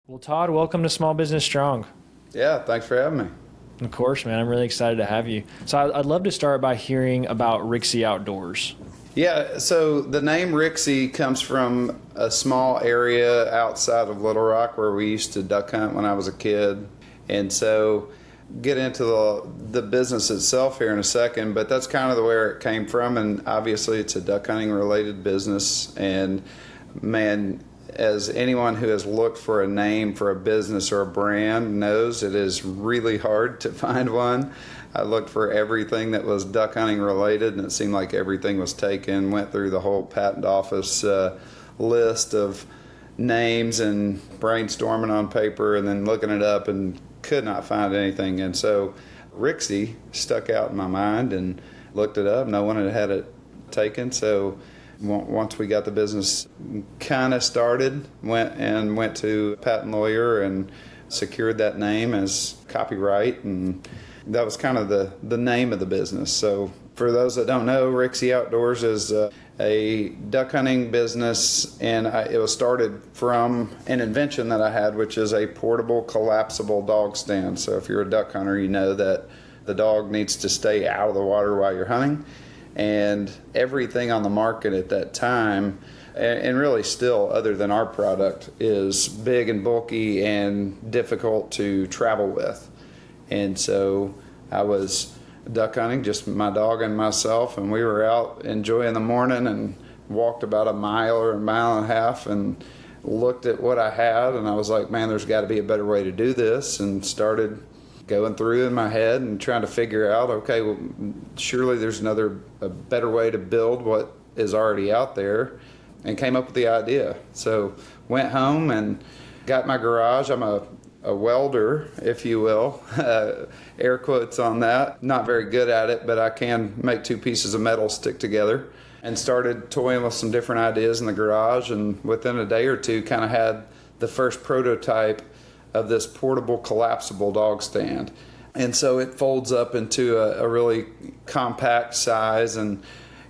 Well, Todd, welcome to Small Business Strong. Yeah, thanks for having me. Of course, man. I'm really excited to have you. So I'd love to start by hearing about Rixey Outdoors. Yeah, so the name Rixey comes from a small area outside of Little Rock where we used to duck hunt when I was a kid. And so get into the business itself here in a second, but that's kind of the where it came from. And obviously it's a duck hunting related business. And man, as anyone who has looked for a name for a business or a brand knows, it is really hard to find one. I looked for everything that was duck hunting related, and it seemed like everything was taken. Went through the whole patent office list of names and brainstorming on paper and then looking it up and could not find anything. And so Rixey stuck out in my mind and looked it up. No one had it taken. So once we got the business kind of started, went to a patent lawyer and secured that name as copyright, and that was kind of the name of the business. So for those that don't know, Rixey Outdoors is a duck hunting business, and it was started from an invention that I had, which is a portable collapsible dog stand. So if you're a duck hunter, you know that the dog needs to stay out of the water while you're hunting. And everything on the market at that time, and really still other than our product, is big and bulky and difficult to travel with. And so I was duck hunting, just my dog and myself, and we were out enjoying the morning and walked about a mile or a mile and a half and looked at what I had, and I was like, man, there's got to be a better way to do this, and started going through in my head and trying to figure out, okay, well, surely there's a better way to build what is already out there, and came up with the idea. So went home and got my garage. I'm a welder, if you will, air quotes on that. Not very good at it, but I can make two pieces of metal stick together, and started toying with some different ideas in the garage, and within a day or two kind of had the first prototype of this portable collapsible dog stand. And so it folds up into a really compact size, and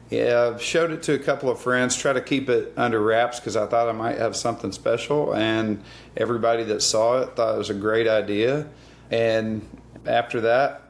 yeah, I've showed it to a couple of friends, try to keep it under wraps because I thought I might have something special, and everybody that saw it thought it was a great idea. And after that,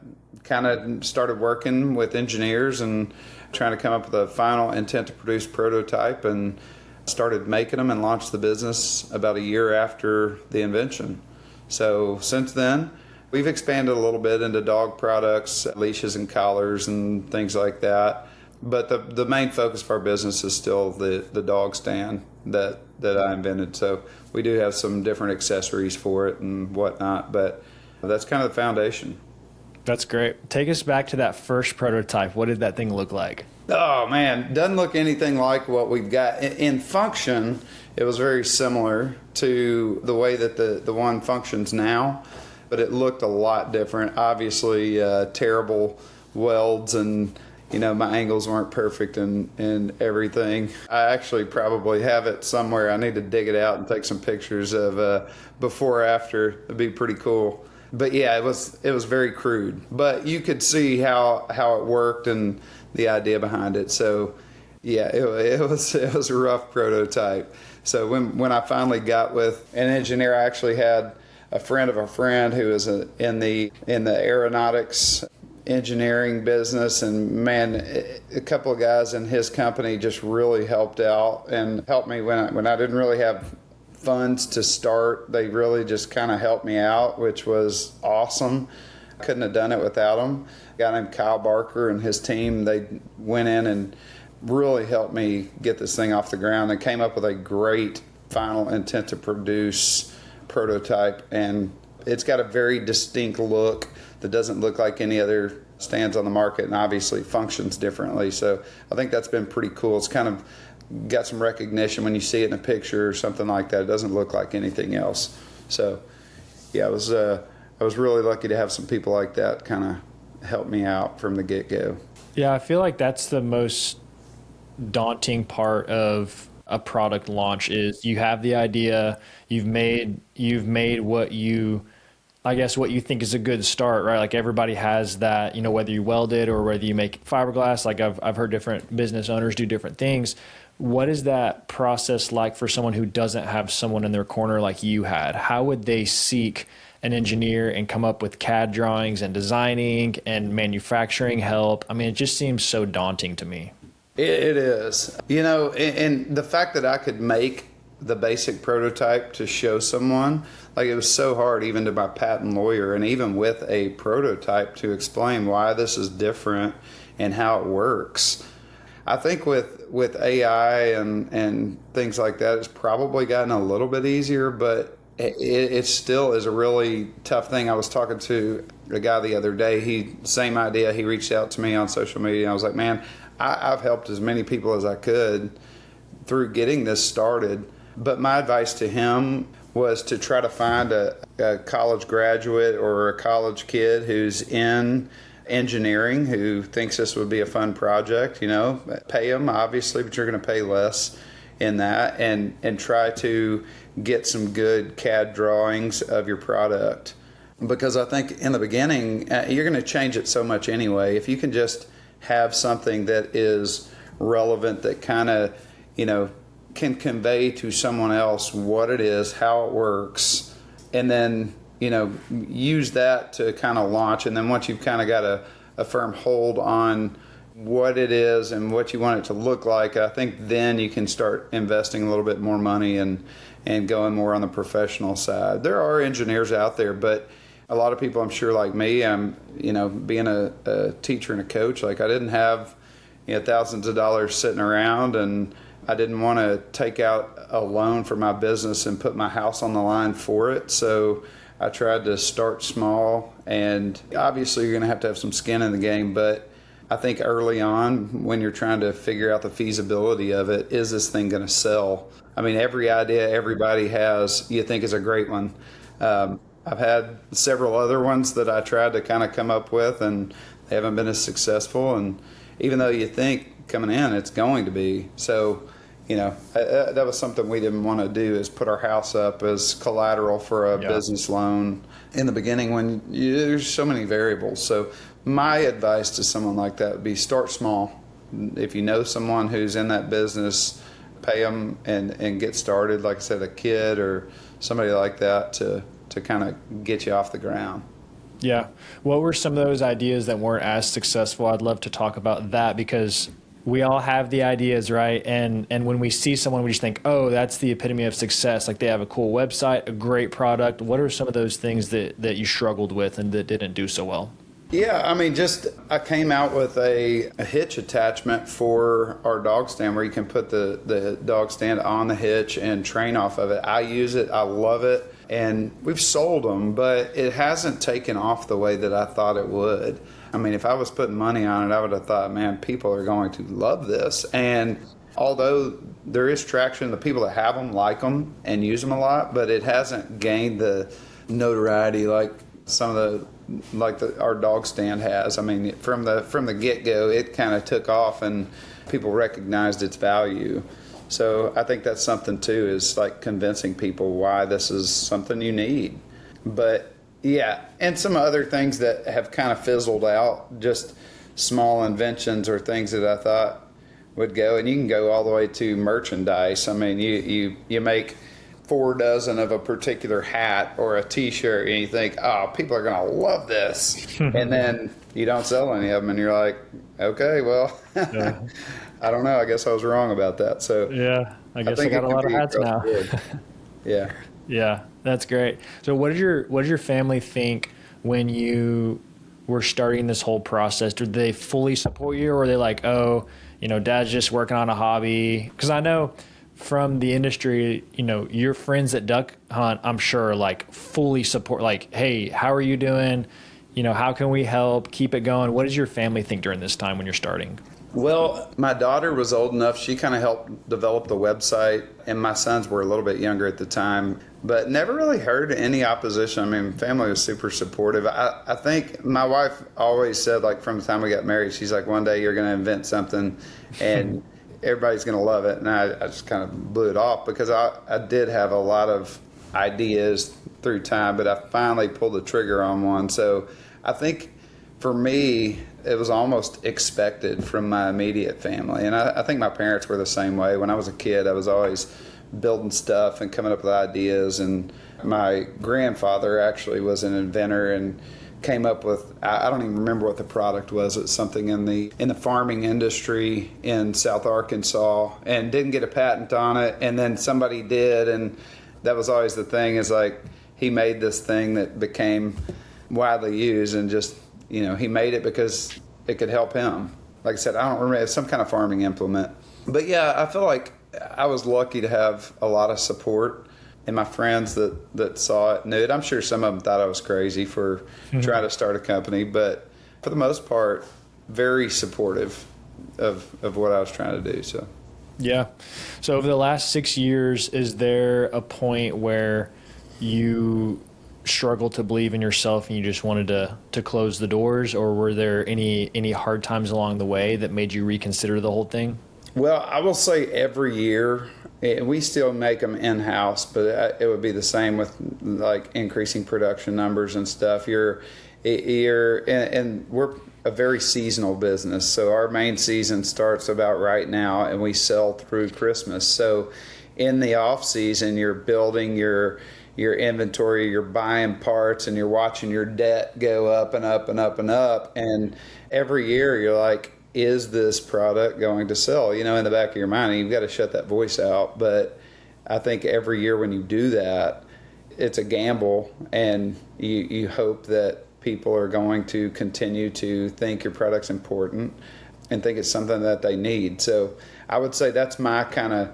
kind of started working with engineers and trying to come up with a final intent to produce prototype, and started making them and launched the business about a year after the invention. So since then, we've expanded a little bit into dog products, leashes and collars and things like that. But the main focus of our business is still the dog stand that I invented. So we do have some different accessories for it and whatnot, but that's kind of the foundation. That's great. Take us back to that first prototype. What did that thing look like? Oh man, doesn't look anything like what we've got. In function, it was very similar to the way that the one functions now, but it looked a lot different. Obviously, terrible welds, and my angles weren't perfect and everything. I actually probably have it somewhere. I need to dig it out and take some pictures of before or after. It'd be pretty cool. But yeah, it was very crude, but you could see how it worked and the idea behind it. So yeah, it was a rough prototype. So when I finally got with an engineer, I actually had a friend of a friend who was in the aeronautics engineering business, and man, a couple of guys in his company just really helped out and helped me when I didn't really have funds to start. They really just kind of helped me out, which was awesome. Couldn't have done it without them. A guy named Kyle Barker and his team, they went in and really helped me get this thing off the ground. They came up with a great final intent to produce prototype, and it's got a very distinct look that doesn't look like any other stands on the market, and obviously functions differently. So I think that's been pretty cool. It's kind of got some recognition when you see it in a picture or something like that. It doesn't look like anything else. So yeah, I was really lucky to have some people like that kind of help me out from the get-go. Yeah, I feel like that's the most daunting part of a product launch is you have the idea, you've made what you think is a good start, right? Like everybody has that, whether you weld it or whether you make fiberglass, like I've heard different business owners do different things, What is that process like for someone who doesn't have someone in their corner like you had? How would they seek an engineer and come up with CAD drawings and designing and manufacturing help? I mean, it just seems so daunting to me. It is. And the fact that I could make the basic prototype to show someone, like it was so hard even to my patent lawyer and even with a prototype to explain why this is different and how it works. I think with AI and things like that, it's probably gotten a little bit easier, but it still is a really tough thing. I was talking to a guy the other day. Same idea. He reached out to me on social media. I was like, man, I've helped as many people as I could through getting this started. But my advice to him was to try to find a college graduate or a college kid who's in engineering who thinks this would be a fun project. Pay them obviously, but you're going to pay less in that, and try to get some good CAD drawings of your product, because I think in the beginning you're going to change it so much anyway. If you can just have something that is relevant, that kind of can convey to someone else what it is, how it works, and then use that to kind of launch. And then once you've kind of got a firm hold on what it is and what you want it to look like, I think then you can start investing a little bit more money and going more on the professional side. There are engineers out there, but a lot of people, I'm sure, like me, being a teacher and a coach, like I didn't have thousands of dollars sitting around, and I didn't want to take out a loan for my business and put my house on the line for it. So I tried to start small, and obviously you're going to have some skin in the game, but I think early on when you're trying to figure out the feasibility of it, is this thing going to sell? I mean, every idea everybody has you think is a great one. I've had several other ones that I tried to kind of come up with, and they haven't been as successful. And even though you think coming in it's going to be. So, that was something we didn't want to do, is put our house up as collateral for a business loan in the beginning when there's so many variables. So my advice to someone like that would be start small. If you know someone who's in that business, pay them and get started, like I said, a kid or somebody like that to kind of get you off the ground. Yeah. What were some of those ideas that weren't as successful? I'd love to talk about that, because we all have the ideas, right? And when we see someone, we just think, oh, that's the epitome of success. Like they have a cool website, a great product. What are some of those things that you struggled with and that didn't do so well? Yeah, I mean, I came out with a hitch attachment for our dog stand where you can put the dog stand on the hitch and train off of it. I use it. I love it. And we've sold them, but it hasn't taken off the way that I thought it would. I mean, if I was putting money on it, I would have thought, man, people are going to love this. And although there is traction, the people that have them like them and use them a lot, but it hasn't gained the notoriety like our dog stand has. I mean, from the get-go, it kind of took off and people recognized its value. So I think that's something too, is like convincing people why this is something you need. But yeah, and some other things that have kind of fizzled out, just small inventions or things that I thought would go. And you can go all the way to merchandise. I mean, you make 4 dozen of a particular hat or a t-shirt and you think, oh, people are going to love this. And then you don't sell any of them and you're like, okay, well, yeah. I don't know. I guess I was wrong about that. So yeah, I guess I got a lot of hats now. Yeah. Yeah, that's great. So what did your family think when you were starting this whole process? Did they fully support you, or were they like, oh, Dad's just working on a hobby? Because I know from the industry, your friends that duck hunt, I'm sure, like fully support, like, hey, how are you doing? How can we help? Keep it going. What does your family think during this time when you're starting? Well, my daughter was old enough. She kind of helped develop the website, and my sons were a little bit younger at the time, but never really heard any opposition. I mean, family was super supportive. I think my wife always said, like, from the time we got married, she's like, one day you're going to invent something and everybody's going to love it. And I just kind of blew it off because I did have a lot of ideas through time, but I finally pulled the trigger on one. So I think for me, it was almost expected from my immediate family. And I think my parents were the same way. When I was a kid, I was always building stuff and coming up with ideas. And my grandfather actually was an inventor and came up with, I don't even remember what the product was. It's something in the farming industry in South Arkansas, and didn't get a patent on it. And then somebody did, and that was always the thing, is like, he made this thing that became widely used, and just, he made it because it could help him. Like I said, I don't remember, it's some kind of farming implement. But yeah, I feel like I was lucky to have a lot of support, and my friends that saw it knew it. I'm sure some of them thought I was crazy for trying to start a company, but for the most part, very supportive of what I was trying to do. So Yeah. So over the last 6 years, is there a point where you struggled to believe in yourself and you just wanted to close the doors, or were there any hard times along the way that made you reconsider the whole thing? Well, I will say every year, we still make them in-house, but it would be the same with like increasing production numbers and stuff. And we're a very seasonal business. So our main season starts about right now, and we sell through Christmas. So in the off season, you're building your inventory, you're buying parts, and you're watching your debt go up and up and up and up. And every year you're like, is this product going to sell? In the back of your mind, and you've got to shut that voice out. But I think every year when you do that, it's a gamble, and you hope that people are going to continue to think your product's important and think it's something that they need. So I would say that's my kind of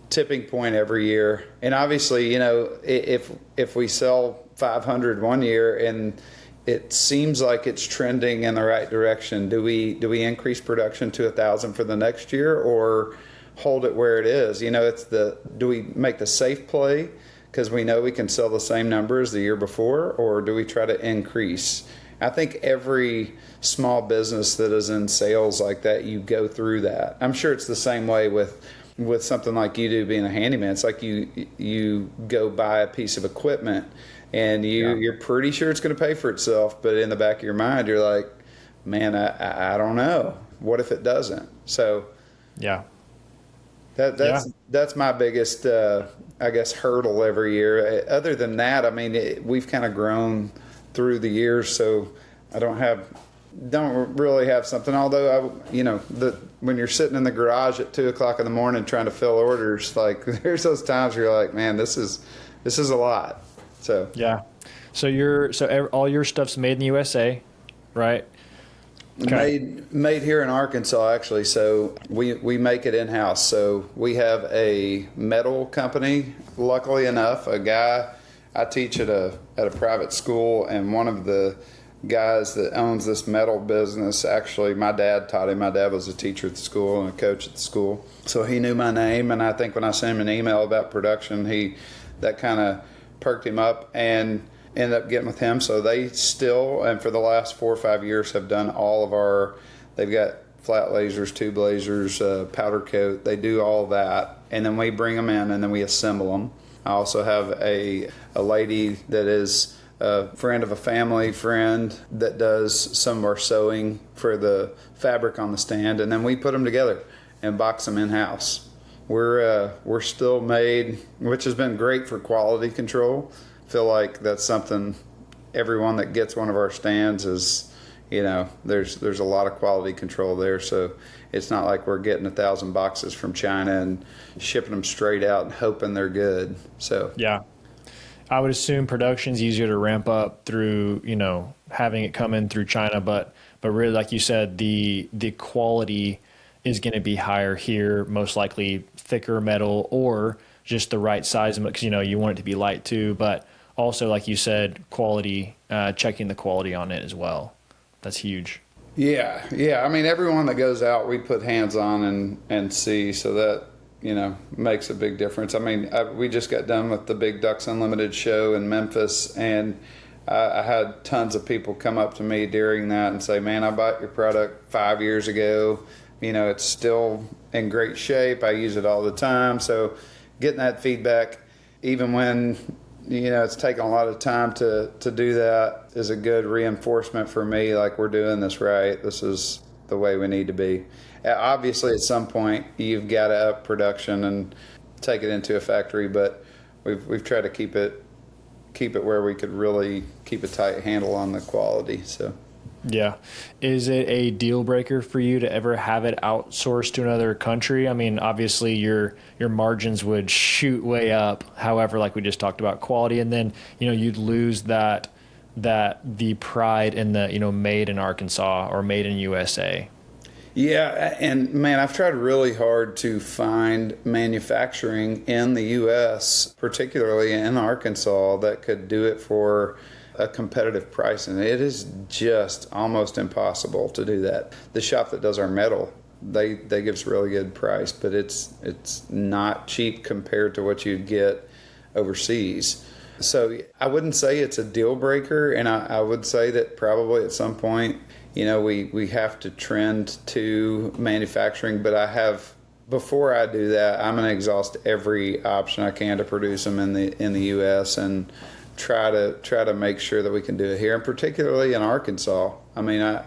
tipping point every year. And obviously, if we sell 500 one year and it seems like it's trending in the right direction, do we increase production to 1,000 for the next year, or hold it where it is? Do we make the safe play because we know we can sell the same numbers the year before, or do we try to increase? I think every small business that is in sales like that, you go through that. I'm sure it's the same way with something like you do being a handyman. It's like you go buy a piece of equipment, and you're pretty sure it's going to pay for itself, but in the back of your mind, you're like, man, I don't know. What if it doesn't? So Yeah. that's my biggest, I guess, hurdle every year. Other than that, I mean, we've kind of grown through the years, so I don't really have something. Although when you're sitting in the garage at 2:00 in the morning trying to fill orders, like there's those times where you're like, man, this is a lot. So Yeah. So all your stuff's made in the USA, right? Okay. made here in Arkansas, actually. So we make it in-house. So we have a metal company. Luckily enough, I teach at a private school, and one of the guys that owns this metal business, actually my dad taught him. My dad was a teacher at the school and a coach at the school, so he knew my name. And I think when I sent him an email about production, that kind of perked him up, and ended up getting with him. So they still, and for the last 4 or 5 years, have done all of they've got flat lasers, tube lasers, powder coat. They do all that, and then we bring them in and then we assemble them. I also have a lady that is a friend of a family friend that does some of our sewing for the fabric on the stand, and then we put them together and box them in-house. We're still made, which has been great for quality control. Feel like that's something everyone that gets one of our stands is, there's a lot of quality control there. So it's not like we're getting 1,000 boxes from China and shipping them straight out and hoping they're good. So Yeah. I would assume production's easier to ramp up through, having it come in through China, but really, like you said, the quality is going to be higher here, most likely thicker metal or just the right size, because you want it to be light too, but also, like you said, quality, checking the quality on it as well. That's huge. Yeah. I mean, everyone that goes out, we put hands on and see, so that makes a big difference. I mean, we just got done with the big Ducks Unlimited show in Memphis, and I had tons of people come up to me during that and say, man, I bought your product 5 years ago. It's still in great shape. I use it all the time. So getting that feedback, even when, it's taken a lot of time to do that, is a good reinforcement for me. Like, we're doing this right. This is the way we need to be. Obviously, at some point, you've got to up production and take it into a factory, but we've tried to keep it where we could really keep a tight handle on the quality. So. Yeah. Is it a deal breaker for you to ever have it outsourced to another country? I mean, obviously your margins would shoot way up. However, like we just talked about quality, and then, you'd lose the pride in the, made in Arkansas or made in USA. Yeah, and man, I've tried really hard to find manufacturing in the U.S., particularly in Arkansas, that could do it for a competitive price, and it is just almost impossible to do that. The shop that does our metal, they give us a really good price, but it's not cheap compared to what you'd get overseas. So I wouldn't say it's a deal breaker, and I would say that probably at some point, we have to trend to manufacturing, but before I do that, I'm going to exhaust every option I can to produce them in the U.S. and try to make sure that we can do it here, and particularly in Arkansas. I mean, I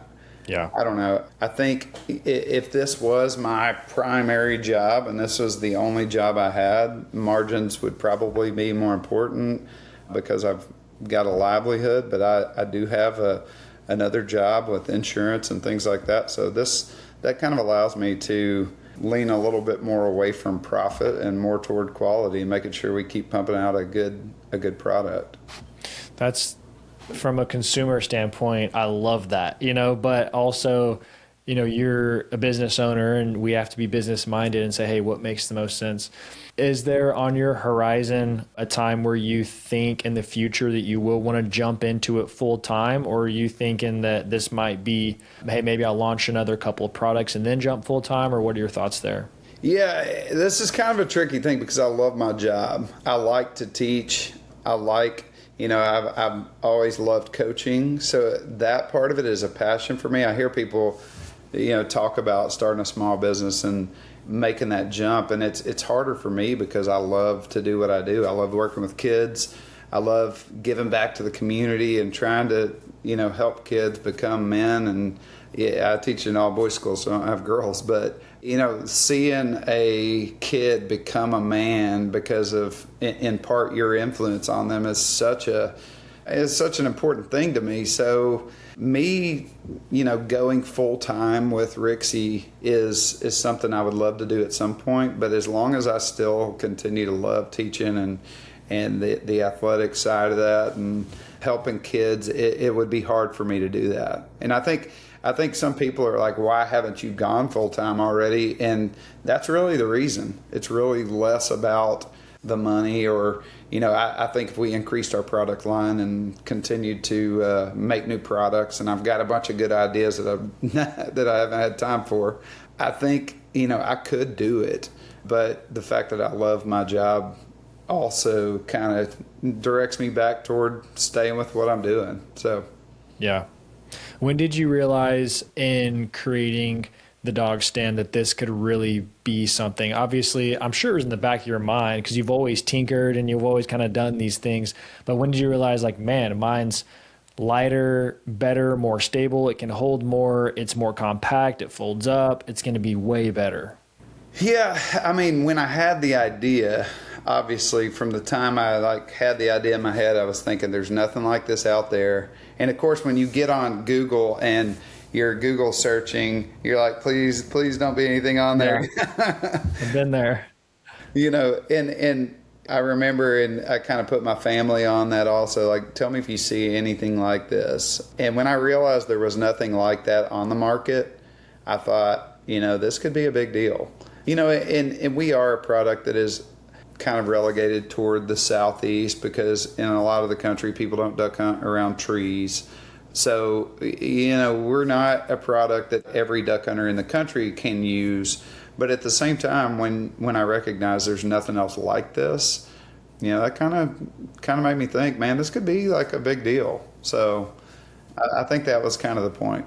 don't know. I think if this was my primary job and this was the only job I had, margins would probably be more important because I've got a livelihood, but I do have another job with insurance and things like that. So that kind of allows me to lean a little bit more away from profit and more toward quality, making sure we keep pumping out a good product. That's, from a consumer standpoint, I love that, but also, you're a business owner and we have to be business minded and say, hey, what makes the most sense? Is there on your horizon a time where you think in the future that you will want to jump into it full time, or are you thinking that this might be, hey, maybe I'll launch another couple of products and then jump full time, or what are your thoughts there? Yeah, this is kind of a tricky thing because I love my job. I like to teach. I've always loved coaching. So that part of it is a passion for me. I hear people, talk about starting a small business and making that jump. And it's harder for me because I love to do what I do. I love working with kids. I love giving back to the community and trying to, help kids become men. And yeah, I teach in all boys school, so I don't have girls, but seeing a kid become a man because of, in part, your influence on them is such an important thing to me. So me, going full time with Rixey is something I would love to do at some point. But as long as I still continue to love teaching and the athletic side of that and helping kids, it would be hard for me to do that. And I think some people are like, why haven't you gone full time already? And that's really the reason. It's really less about the money, or, I think if we increased our product line and continued to make new products, and I've got a bunch of good ideas that I haven't had time for, I think, I could do it. But the fact that I love my job also kind of directs me back toward staying with what I'm doing. So, yeah. When did you realize in creating the dog stand that this could really be something? Obviously, I'm sure it was in the back of your mind because you've always tinkered and you've always kind of done these things. But when did you realize, like, man, mine's lighter, better, more stable, it can hold more, it's more compact, it folds up, it's going to be way better? Yeah, I mean, when I had the idea, obviously from the time I had the idea in my head, I was thinking there's nothing like this out there. And of course, when you get on Google and you're Google searching, you're like, please don't be anything on there. Yeah. I've been there. And I remember, and I kind of put my family on that also, like, tell me if you see anything like this. And when I realized there was nothing like that on the market, I thought, this could be a big deal. And we are a product that is kind of relegated toward the southeast because in a lot of the country, people don't duck hunt around trees. So, we're not a product that every duck hunter in the country can use. But at the same time, when I recognize there's nothing else like this, that kind of made me think, man, this could be like a big deal. So I think that was kind of the point.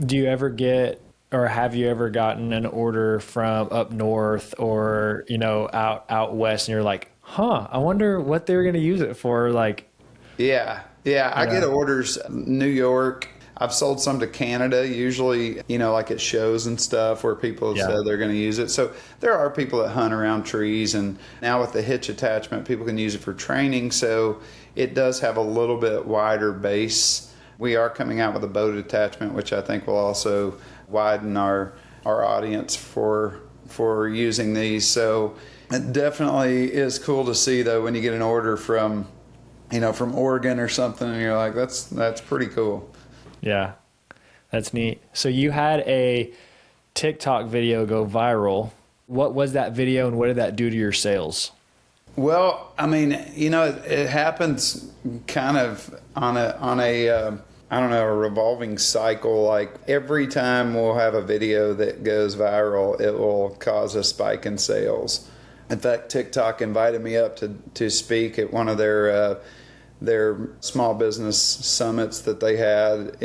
Do you ever get, or have you ever gotten an order from up north or, out west, and you're like, I wonder what they're going to use it for? Like, yeah. Yeah, I get Yeah. orders New York. I've sold some to Canada, usually, like at shows and stuff where people have Yeah. said they're going to use it. So there are people that hunt around trees, and now with the hitch attachment, people can use it for training. So it does have a little bit wider base. We are coming out with a boat attachment, which I think will also widen our audience for using these. So it definitely is cool to see though when you get an order from Oregon or something, and you're like, that's pretty cool. Yeah. That's neat. So you had a TikTok video go viral. What was that video and what did that do to your sales? Well, I mean, it happens kind of on a I don't know, a revolving cycle. Like every time we'll have a video that goes viral, it will cause a spike in sales. In fact, TikTok invited me up to speak at one of their small business summits that they had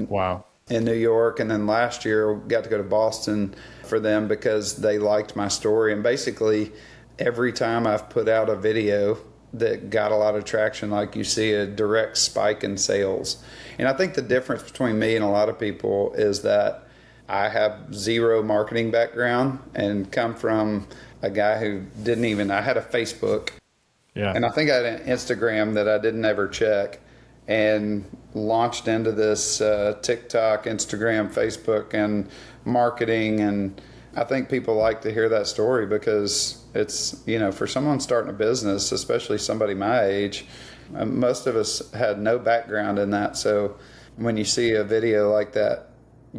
Wow. in New York, and then last year got to go to Boston for them because they liked my story. And basically, every time I've put out a video that got a lot of traction, like you see a direct spike in sales. And I think the difference between me and a lot of people is that I have zero marketing background and come from a guy who didn't even, I had a Facebook Yeah. and I think I had an Instagram that I didn't ever check, and launched into this TikTok, Instagram, Facebook, and marketing. And I think people like to hear that story because it's, for someone starting a business, especially somebody my age, most of us had no background in that. So when you see a video like that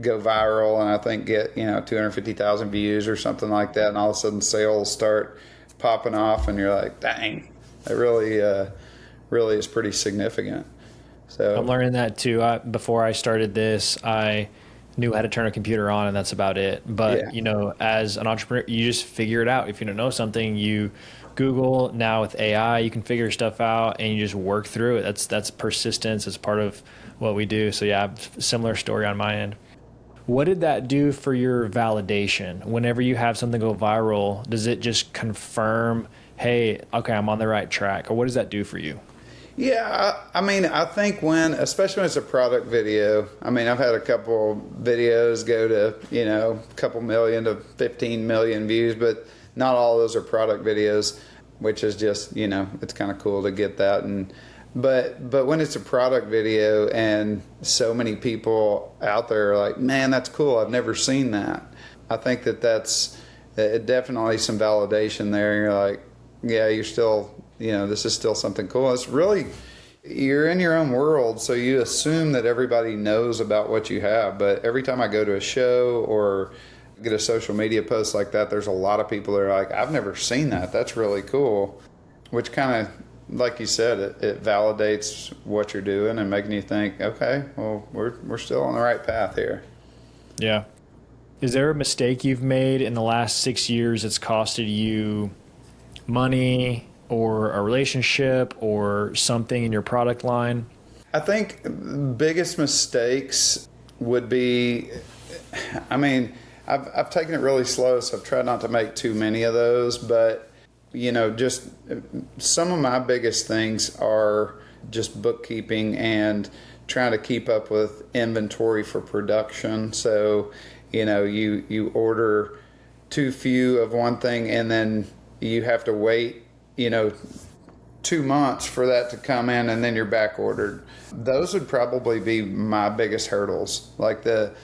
go viral and I think get, 250,000 views or something like that, and all of a sudden sales start popping off, and you're like, dang, it really is pretty significant. I'm So learning that too. Before I started this, I knew how to turn a computer on and that's about it. yeah, But, as an entrepreneur, you just figure it out. If you don't know something, you Google. Now with AI, you can figure stuff out and you just work through it. That's persistence. It's part of what we do. So yeah, similar story on my end. What did that do for your validation? Whenever you have something go viral, does it just confirm, hey, okay, I'm on the right track? Or what does that do for you? yeah. I mean, I think especially when it's a product video. I mean, I've had a couple videos go to a couple million to 15 million views, but not all of those are product videos, which is just it's kind of cool to get that. And but when it's a product video and so many people out there are like, man, that's cool, I've never seen that. I think that's definitely some validation there. And you're like, yeah, you're still, this is still something cool. It's really, you're in your own world, so you assume that everybody knows about what you have. But every time I go to a show or get a social media post like that, there's a lot of people that are like, I've never seen that. That's really cool. Which kind of, like you said, it validates what you're doing and making you think, okay, well, we're still on the right path here. Yeah. Is there a mistake you've made in the last 6 years that's costed you money or a relationship or something in your product line? I think biggest mistakes would be, I mean, I've taken it really slow, so I've tried not to make too many of those, but just some of my biggest things are just bookkeeping and trying to keep up with inventory for production. So, you order too few of one thing and then you have to wait, 2 months for that to come in and then you're back ordered. Those would probably be my biggest hurdles, like the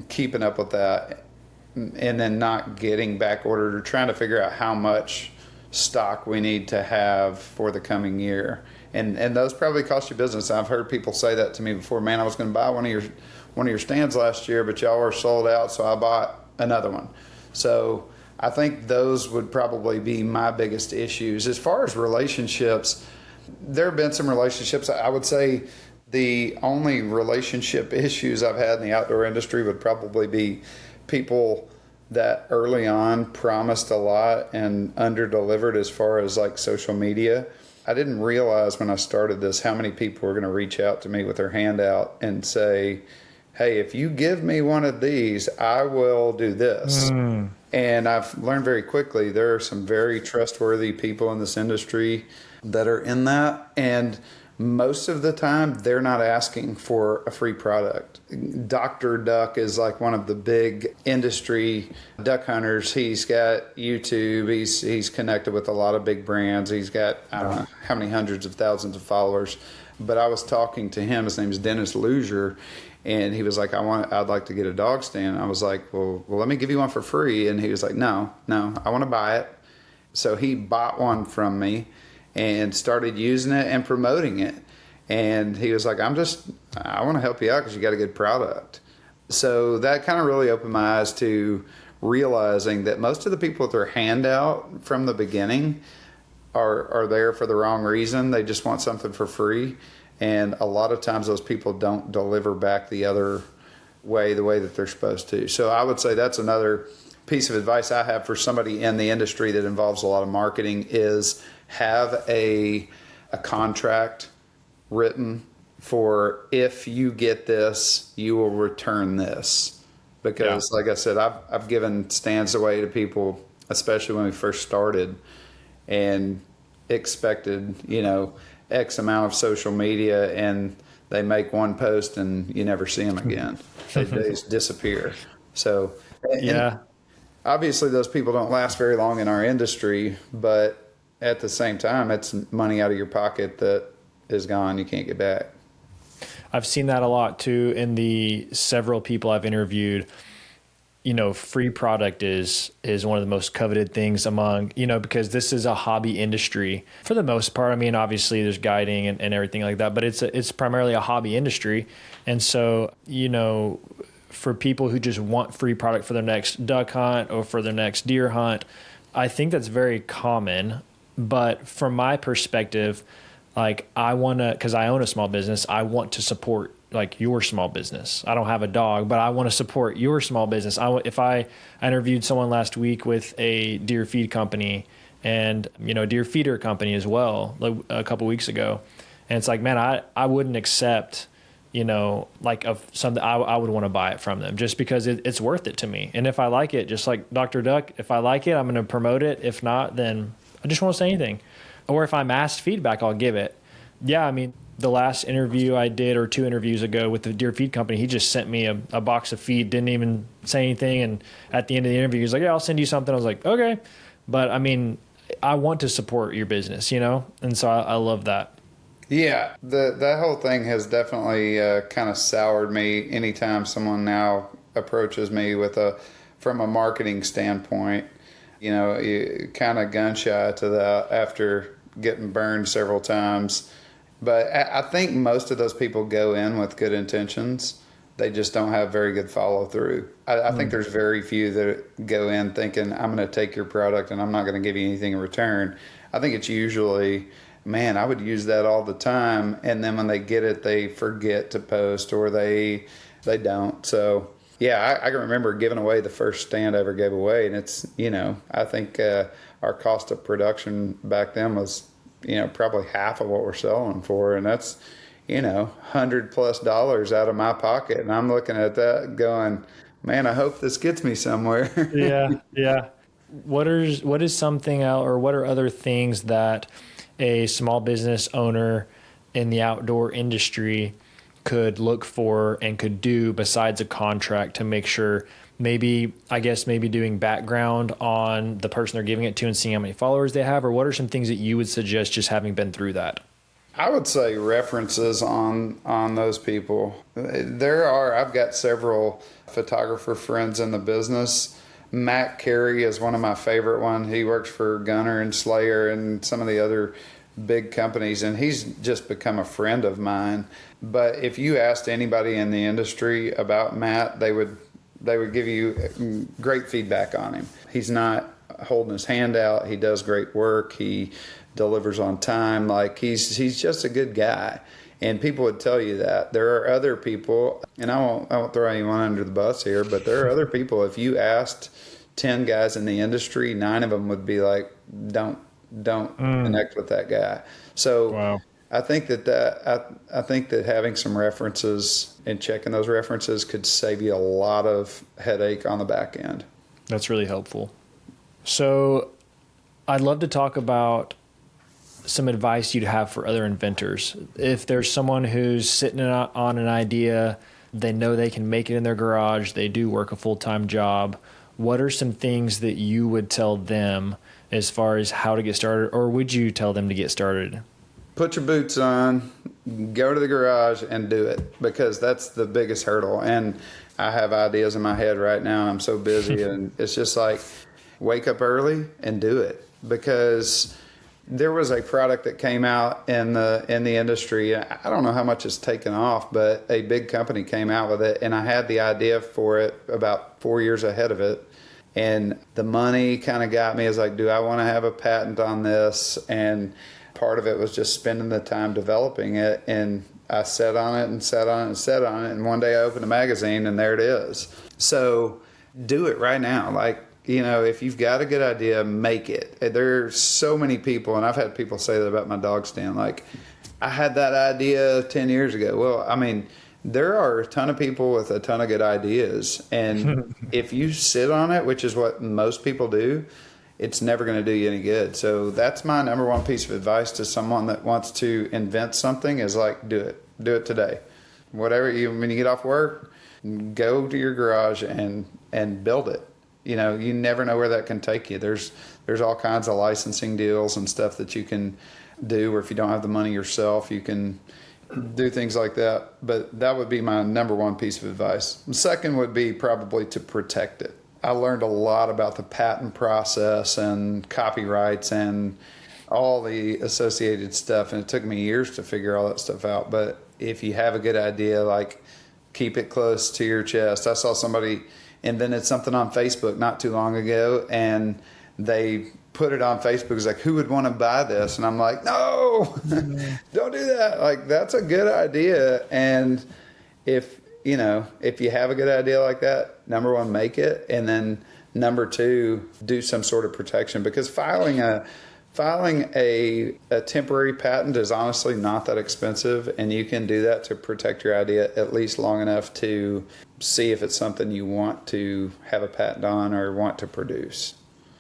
keeping up with that and then not getting back ordered or trying to figure out how much stock we need to have for the coming year. And those probably cost you business. I've heard people say that to me before. Man, I was going to buy one of your stands last year, but y'all were sold out, so I bought another one. So I think those would probably be my biggest issues. As far as relationships, there have been some relationships. I would say the only relationship issues I've had in the outdoor industry would probably be people that early on promised a lot and under-delivered as far as like social media. I didn't realize when I started this how many people were going to reach out to me with their hand out and say, hey, if you give me one of these, I will do this. And I've learned very quickly there are some very trustworthy people in this industry that are in that. And most of the time they're not asking for a free product. Dr. Duck is like one of the big industry duck hunters. He's got YouTube. He's connected with a lot of big brands. He's got, I don't know how many hundreds of thousands of followers. But I was talking to him. His name is Dennis Luzier, and he was like, I'd like to get a dog stand. I was like, well, let me give you one for free. And he was like, no, I want to buy it. So he bought one from me and started using it and promoting it. And he was like, I want to help you out because you got a good product. So that kind of really opened my eyes to realizing that most of the people with their hand out from the beginning are there for the wrong reason. They just want something for free. And a lot of times those people don't deliver back the other way, the way that they're supposed to. So I would say that's another piece of advice I have for somebody in the industry that involves a lot of marketing is have a contract written for, if you get this, you will return this. Because like I said, I've given stands away to people, especially when we first started, and expected, X amount of social media, and they make one post and you never see them again. They just disappear. So, and obviously those people don't last very long in our industry, but at the same time, it's money out of your pocket that is gone. You can't get back. I've seen that a lot too in the several people I've interviewed. Free product is one of the most coveted things among, because this is a hobby industry for the most part. I mean, obviously there's guiding and everything like that, but it's primarily a hobby industry. And so, for people who just want free product for their next duck hunt or for their next deer hunt, I think that's very common. But from my perspective, like because I own a small business, I want to support like your small business. I don't have a dog, but I want to support your small business. If I interviewed someone last week with a deer feed company and, deer feeder company as well, like a couple weeks ago. And it's like, man, I wouldn't accept, like of something, I would want to buy it from them just because it's worth it to me. And if I like it, just like Dr. Duck, if I like it, I'm going to promote it. If not, then I just won't say anything. Or if I'm asked feedback, I'll give it. Yeah, I mean, the last interview I did, or 2 interviews ago with the deer feed company, he just sent me a box of feed, didn't even say anything. And at the end of the interview, he's like, yeah, I'll send you something. I was like, okay. But I mean, I want to support your business, And so I love that. Yeah, that whole thing has definitely kind of soured me anytime someone now approaches me from a marketing standpoint. You kind of gun shy to that after getting burned several times. But I think most of those people go in with good intentions. They just don't have very good follow through. I think there's very few that go in thinking, I'm going to take your product and I'm not going to give you anything in return. I think it's usually, man, I would use that all the time. And then when they get it, they forget to post or they don't. So, yeah, I can remember giving away the first stand I ever gave away. And it's, I think our cost of production back then was, probably half of what we're selling for. And that's, $100+ out of my pocket. And I'm looking at that going, man, I hope this gets me somewhere. Yeah. What is something else, or what are other things that a small business owner in the outdoor industry could look for and could do besides a contract to make sure maybe doing background on the person they're giving it to and seeing how many followers they have? Or what are some things that you would suggest just having been through that? I would say references on those people. I've got several photographer friends in the business. Matt Carey is one of my favorite ones. He works for Gunner and Slayer and some of the other big companies, and he's just become a friend of mine. But if you asked anybody in the industry about Matt, they would give you great feedback on him. He's not holding his hand out. He does great work. He delivers on time. Like he's just a good guy. And people would tell you that. There are other people, and I won't throw anyone under the bus here, but there are other people. If you asked 10 guys in the industry, 9 of them would be like, don't connect with that guy. So wow. I think that having some references and checking those references could save you a lot of headache on the back end. That's really helpful. So I'd love to talk about some advice you'd have for other inventors? If there's someone who's sitting on an idea, they know they can make it in their garage, they do work a full-time job, what are some things that you would tell them as far as how to get started, or would you tell them to get started? Put your boots on, go to the garage and do it, because that's the biggest hurdle. And I have ideas in my head right now, and I'm so busy, and it's just like, wake up early and do it. Because there was a product that came out in the industry. I don't know how much it's taken off, but a big company came out with it, and I had the idea for it about 4 years ahead of it. And the money kind of got me. As like, do I want to have a patent on this? And part of it was just spending the time developing it. And I sat on it and sat on it and sat on it. And one day I opened a magazine and there it is. So do it right now. Like, you know, if you've got a good idea, make it. There's so many people, and I've had people say that about my dog stand. Like, I had that idea 10 years ago. Well, I mean, there are a ton of people with a ton of good ideas. And if you sit on it, which is what most people do, it's never going to do you any good. So that's my number one piece of advice to someone that wants to invent something is like, do it. Do it today. Whatever when you get off work, go to your garage and build it. You know, you never know where that can take you. There's all kinds of licensing deals and stuff that you can do, or if you don't have the money yourself, you can do things like that. But that would be my number one piece of advice. The second would be probably to protect it. I learned a lot about the patent process and copyrights and all the associated stuff, and it took me years to figure all that stuff out. But if you have a good idea, like, keep it close to your chest. I saw somebody invented something on Facebook not too long ago, and they put it on Facebook. It's like, who would want to buy this? And I'm like, no, don't do that. Like, that's a good idea. And if you have a good idea like that, number one, make it. And then number two, do some sort of protection, because filing a temporary patent is honestly not that expensive, and you can do that to protect your idea at least long enough to see if it's something you want to have a patent on or want to produce.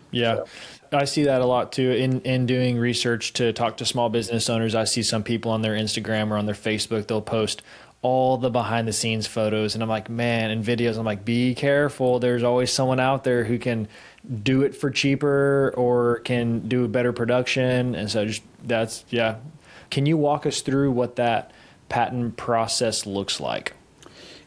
Yeah. So. I see that a lot too in doing research to talk to small business owners. I see some people on their Instagram or on their Facebook, they'll post all the behind the scenes photos, and I'm like, man, and videos. I'm like, be careful. There's always someone out there who can do it for cheaper or can do a better production. And so Can you walk us through what that patent process looks like?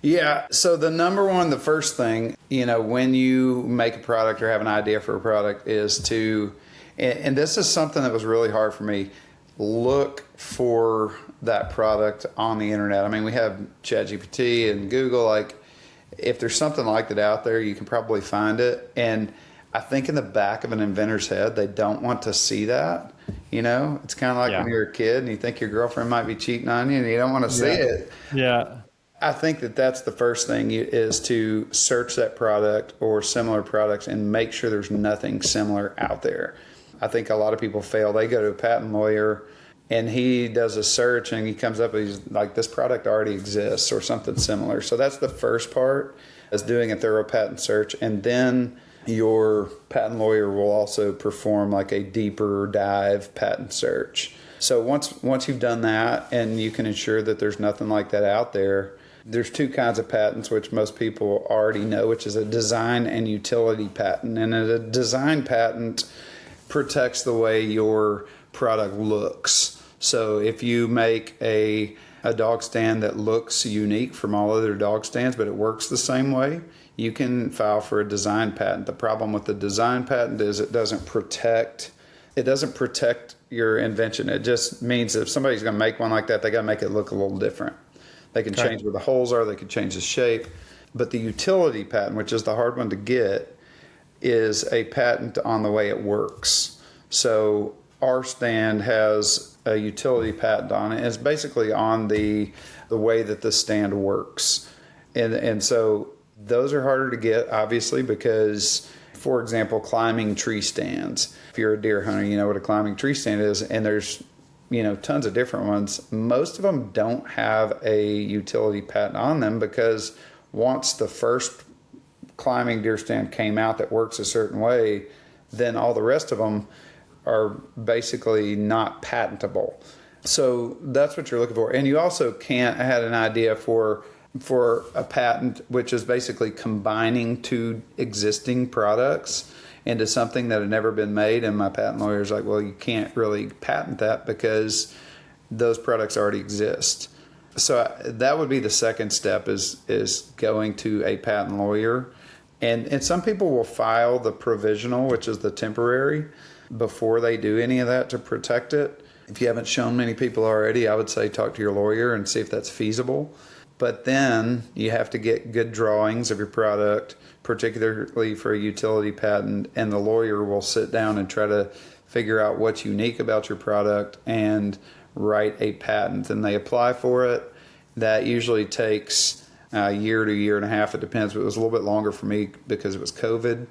Yeah. So the first thing, when you make a product or have an idea for a product is to, and this is something that was really hard for me, look for that product on the internet. I mean, we have ChatGPT and Google. Like, if there's something like that out there, you can probably find it. And I think in the back of an inventor's head, they don't want to see that. It's kind of like when you're a kid and you think your girlfriend might be cheating on you and you don't want to see it. Yeah. I think that's the first thing is to search that product or similar products and make sure there's nothing similar out there. I think a lot of people fail. They go to a patent lawyer and he does a search and he comes up with, he's like, this product already exists or something similar. So that's the first part, is doing a thorough patent search. And then your patent lawyer will also perform like a deeper dive patent search. So once you've done that and you can ensure that there's nothing like that out there, there's two kinds of patents, which most people already know, which is a design and utility patent. And a design patent protects the way your product looks. So if you make a dog stand that looks unique from all other dog stands, but it works the same way, you can file for a design patent. The problem with the design patent is it doesn't protect your invention. It just means that if somebody's going to make one like that, they got to make it look a little different. They can change where the holes are, they can change the shape. But the utility patent, which is the hard one to get, is a patent on the way it works. So our stand has a utility patent on it. It's basically on the way that the stand works. And so those are harder to get, obviously, because, for example, climbing tree stands. If you're a deer hunter, you know what a climbing tree stand is, and there's tons of different ones. Most of them don't have a utility patent on them because once the first climbing deer stand came out that works a certain way, then all the rest of them are basically not patentable. So that's what you're looking for. And you also can't, I had an idea for a patent, which is basically combining two existing products into something that had never been made. And my patent lawyer's like, well, you can't really patent that because those products already exist. So that would be the second step is going to a patent lawyer. And some people will file the provisional, which is the temporary, before they do any of that to protect it. If you haven't shown many people already, I would say talk to your lawyer and see if that's feasible. But then you have to get good drawings of your product, particularly for a utility patent, and the lawyer will sit down and try to figure out what's unique about your product and write a patent. And they apply for it. That usually takes a year to a year and a half. It depends, but it was a little bit longer for me because it was COVID.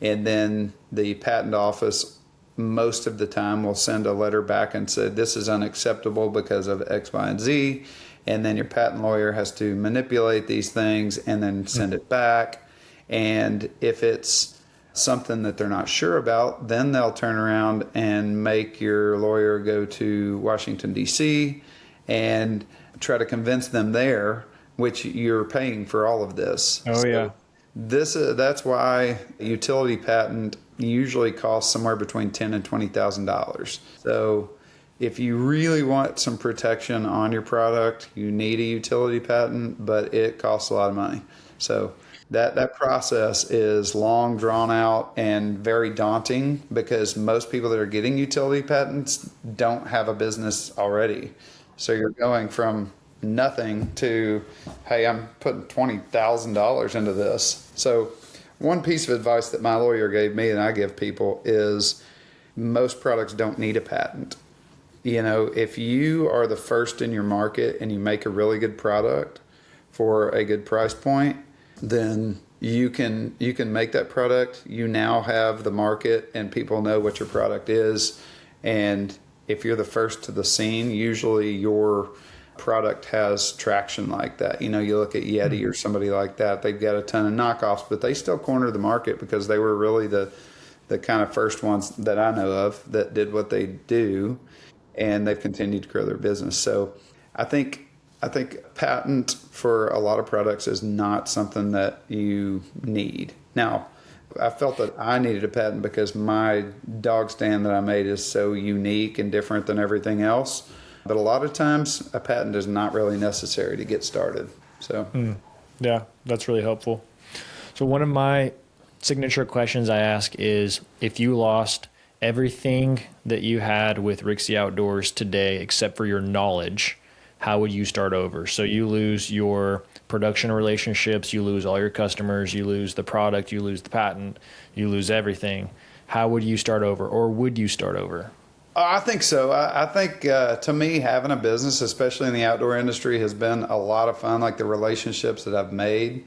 And then the patent office most of the time will send a letter back and say this is unacceptable because of X, Y, and Z. And then your patent lawyer has to manipulate these things and then send it back. And if it's something that they're not sure about, then they'll turn around and make your lawyer go to Washington, D.C. and try to convince them there, which you're paying for all of this. Oh, yeah. That's why a utility patent usually costs somewhere between $10,000 and $20,000. So if you really want some protection on your product, you need a utility patent, but it costs a lot of money. So that process is long, drawn out, and very daunting because most people that are getting utility patents don't have a business already. So you're going from nothing to, hey, I'm putting $20,000 into this. So one piece of advice that my lawyer gave me and I give people is most products don't need a patent. You know, if you are the first in your market and you make a really good product for a good price point, then you can make that product. You now have the market and people know what your product is. And if you're the first to the scene, usually your product has traction like that. You know, you look at Yeti or somebody like that, they've got a ton of knockoffs, but they still corner the market because they were really the kind of first ones that I know of that did what they do, and they've continued to grow their business. So I think patent for a lot of products is not something that you need. Now, I felt that I needed a patent because my dog stand that I made is so unique and different than everything else. But a lot of times, a patent is not really necessary to get started. So, yeah, that's really helpful. So one of my signature questions I ask is, if you lost everything that you had with Rixey Outdoors today except for your knowledge, how would you start over? So you lose your production relationships, you lose all your customers, you lose the product, you lose the patent, you lose everything. How would you start over, or would you start over? I think so. I think to me, having a business, especially in the outdoor industry, has been a lot of fun. Like the relationships that I've made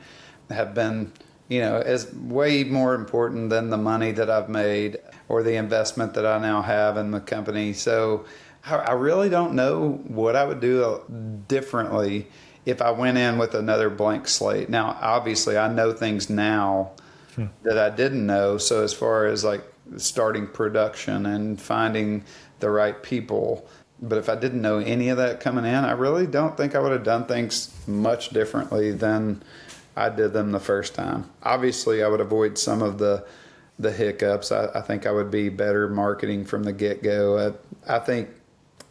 have been, you know, as way more important than the money that I've made or the investment that I now have in the company. So I really don't know what I would do differently if I went in with another blank slate. Now, obviously, I know things now that I didn't know. So as far as like starting production and finding the right people. But if I didn't know any of that coming in, I really don't think I would have done things much differently than I did them the first time. Obviously, I would avoid some of the hiccups. I think I would be better marketing from the get-go. I think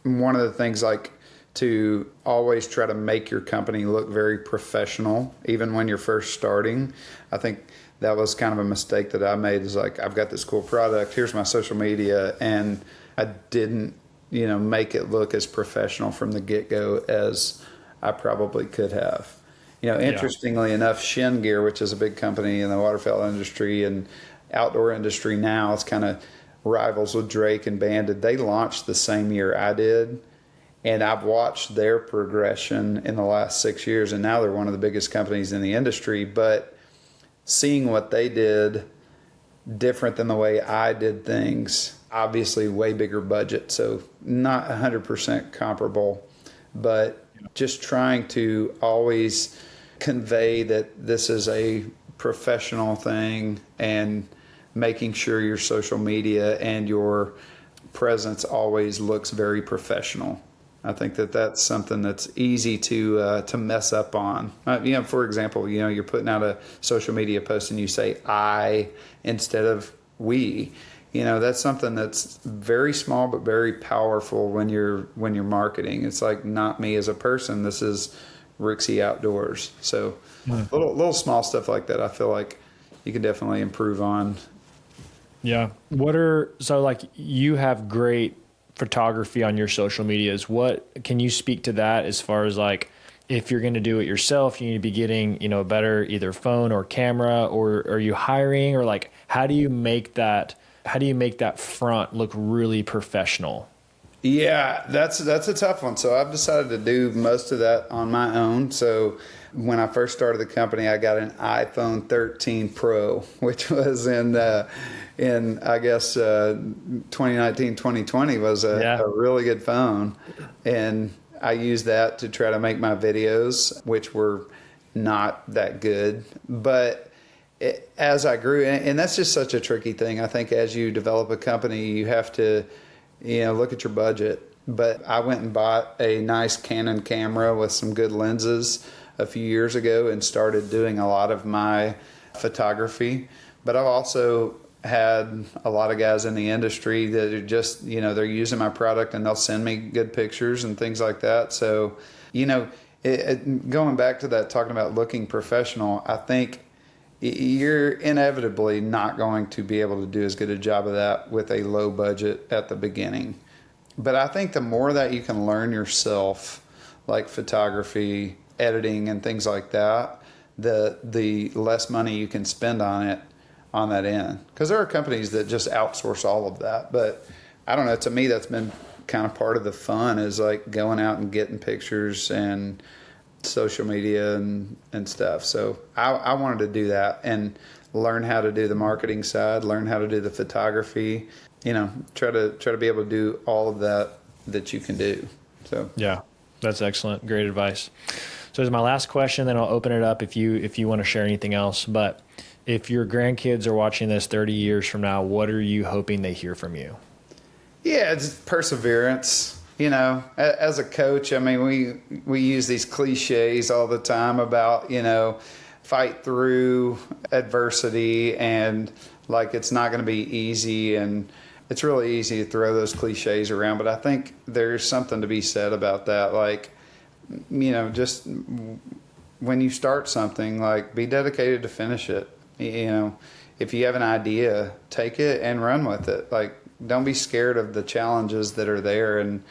one of the things, like, to always try to make your company look very professional, even when you're first starting. I think that was kind of a mistake that I made, is like, I've got this cool product, here's my social media, and I didn't, you know, make it look as professional from the get-go as I probably could have. You know, interestingly enough, Shin Gear, which is a big company in the waterfowl industry and outdoor industry now, it's kind of rivals with Drake and Banded. They launched the same year I did, and I've watched their progression in the last 6 years, and now they're one of the biggest companies in the industry. But seeing what they did different than the way I did things, obviously way bigger budget, so not 100% comparable, but just trying to always convey that this is a professional thing and making sure your social media and your presence always looks very professional. I think that that's something that's easy to mess up on. For example, you're putting out a social media post and you say "I" instead of "we." That's something that's very small but very powerful when you're marketing. It's like, not me as a person. This is Rixey Outdoors. So little small stuff like that, I feel like you can definitely improve on. Yeah. Like, you have great photography on your social medias. What can you speak to that as far as, like, if you're going to do it yourself, you need to be getting, a better either phone or camera, or are you hiring, or like, how do you make that front look really professional? Yeah, that's a tough one. So I've decided to do most of that on my own. So when I first started the company, I got an iPhone 13 Pro, which was in I guess 2019, 2020 was a really good phone, and I used that to try to make my videos, which were not that good, but as I grew, and that's just such a tricky thing. I think as you develop a company, you have to, look at your budget. But I went and bought a nice Canon camera with some good lenses a few years ago and started doing a lot of my photography. But I've also had a lot of guys in the industry that are just, they're using my product and they'll send me good pictures and things like that. So, going back to that, talking about looking professional, I think you're inevitably not going to be able to do as good a job of that with a low budget at the beginning. But I think the more that you can learn yourself, like photography, editing, and things like that, the less money you can spend on it on that end. Because there are companies that just outsource all of that. But I don't know, to me that's been kind of part of the fun, is like going out and getting pictures and social media and stuff. So I wanted to do that and learn how to do the marketing side, learn how to do the photography, try to be able to do all of that you can do. So yeah, that's excellent. Great advice. So as my last question, then I'll open it up if you want to share anything else. But if your grandkids are watching this 30 years from now, what are you hoping they hear from you? Yeah, it's perseverance. As a coach, I mean, we use these cliches all the time about, fight through adversity, and like, it's not going to be easy, and it's really easy to throw those cliches around. But I think there's something to be said about that. Like, just when you start something, like, be dedicated to finish it. If you have an idea, take it and run with it. Like, don't be scared of the challenges that are there, and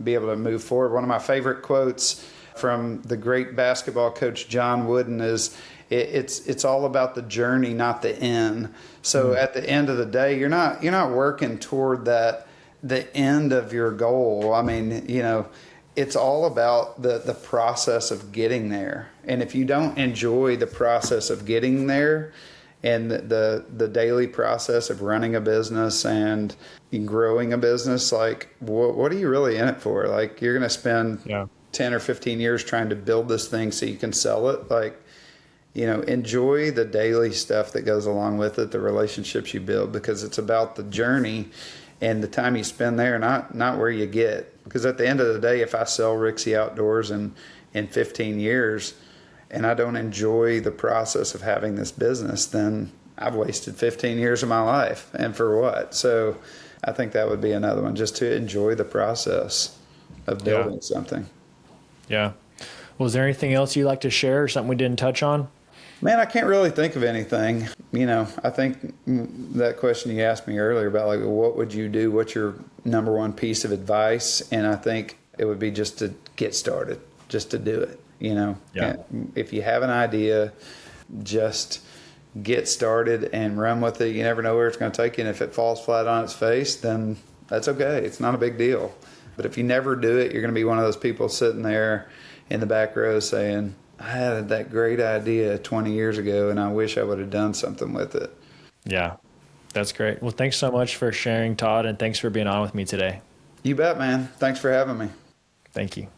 be able to move forward. One of my favorite quotes from the great basketball coach John Wooden is, it's all about the journey, not the end. So at the end of the day, you're not working toward the end of your goal. I mean, it's all about the process of getting there. And if you don't enjoy the process of getting there, and the daily process of running a business and growing a business, like, what are you really in it for? Like, you're going to spend 10 or 15 years trying to build this thing so you can sell it. Like, enjoy the daily stuff that goes along with it, the relationships you build, because it's about the journey and the time you spend there, not where you get. Because at the end of the day, if I sell Rixey Outdoors in 15 years, and I don't enjoy the process of having this business, then I've wasted 15 years of my life. And for what? So I think that would be another one, just to enjoy the process of building something. Yeah. Well, is there anything else you'd like to share, or something we didn't touch on? Man, I can't really think of anything. I think that question you asked me earlier about, like, what would you do? What's your number one piece of advice? And I think it would be just to get started, just to do it. If you have an idea, just get started and run with it. You never know where it's going to take you. And if it falls flat on its face, then that's okay. It's not a big deal. But if you never do it, you're going to be one of those people sitting there in the back row saying, I had that great idea 20 years ago, and I wish I would have done something with it. Yeah, that's great. Well, thanks so much for sharing, Todd, and thanks for being on with me today. You bet, man. Thanks for having me. Thank you.